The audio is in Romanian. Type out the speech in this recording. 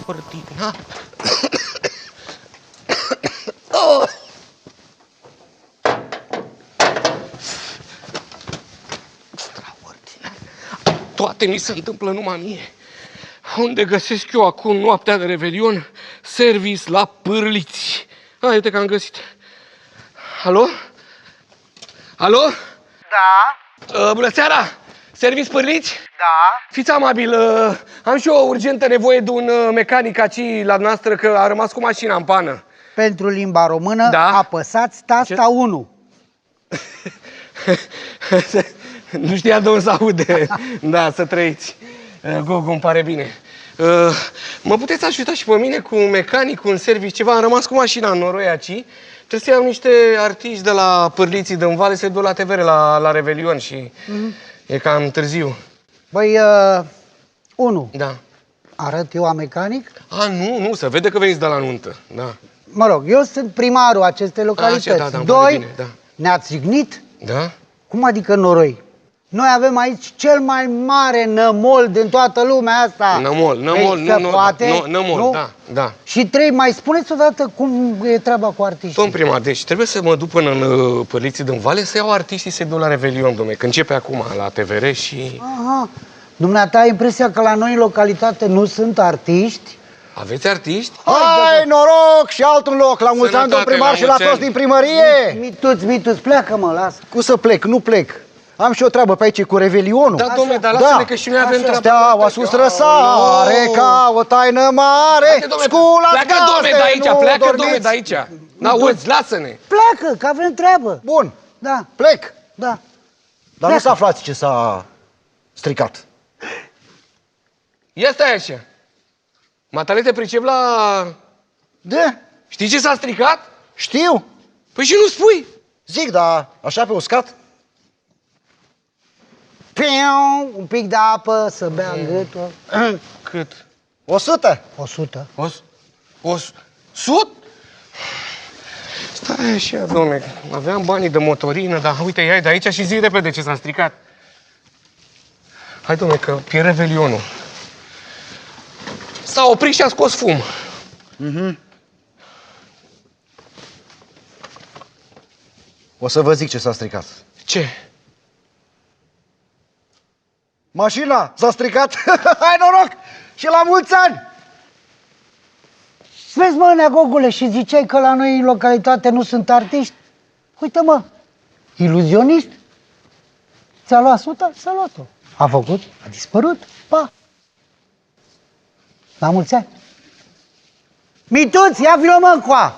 extraordinar. Oh! Extraordinar. Toate mi se întâmplă numai mie. Unde găsesc eu acum noaptea de Revelion service la pârliți? Hai, uite că am găsit. Alo? Alo? Da. Bună seara! Service pârliți? Da. Fiți amabil, am și eu urgentă nevoie de un mecanic aici la noastră, că a rămas cu mașina în pană. Pentru limba română, Da. apăsați tasta 1. Nu știa de unde să aude. Da, să trăiți. Gogo, îmi pare bine. Mă puteți ajuta și pe mine cu un mecanic, cu un service, ceva? Am rămas cu mașina în noroi aici. Trebuie să iau niște artiști de la Pârliții din Vale să duc la TVR la Revelion și e cam târziu. Băi, 1. Da. Arăt eu a mecanic? A, nu, să vede că veniți de la nuntă. Da. Mă rog, eu sunt primarul acestei localități. Așa, da, îmi 2. pare bine, da. Ne-ați jignit? Da? Cum adică noroi? Noi avem aici cel mai mare nămol din toată lumea asta. Nămol, nu? da. Și 3, mai spuneți odată cum e treaba cu artiștii. Domn primar, deci trebuie să mă duc până în Pârliții din Vale să iau artiștii să-i duc la Revelion, dom'le, că începe acum la TVR și... Aha. Dumneata ai impresia că la noi în localitate nu sunt artiști? Aveți artiști? Hai, noroc și altul loc. La mulți ani, domn primar, și la toți din primărie. Mituț, pleacă-mă, lasă. Cum să plec? Nu plec. Am și o treabă pe aici cu Revelionul. Da, dom'le, dar lasă-ne că și noi avem treabă. Steaua sus răsare ca o taină mare. Pleacă, dom'le, de aici, pleacă, dom'le, de aici. N-auzi, lasă-ne. Pleacă, că avem treabă. Bun, Da, plec. da. Dar nu să aflați ce s-a stricat. Ia stai așa. Matale, te pricep la... De? Știi ce s-a stricat? Știu. Păi și nu spui. Zic, dar așa pe uscat? Piu, un pic de apă să bea în gâtul. Cât? 100. 100. Sut? Stai așa, dom'le, aveam banii de motorină, dar uite, ia de aici și zi repede ce s-a stricat. Hai, dom'le, că e Revelionul. S-a oprit și a scos fum. O să vă zic ce s-a stricat. Ce? Mașina s-a stricat. Hai noroc! Și la mulți ani! Vezi, mă, neagogule, și ziceai că la noi în localitate nu sunt artiști? Uite, mă, iluzionist. Ți-a luat 100? S-a luat-o. A făcut? A dispărut? Pa! La mulți ani! Mituț, ia vină, mă, încoa!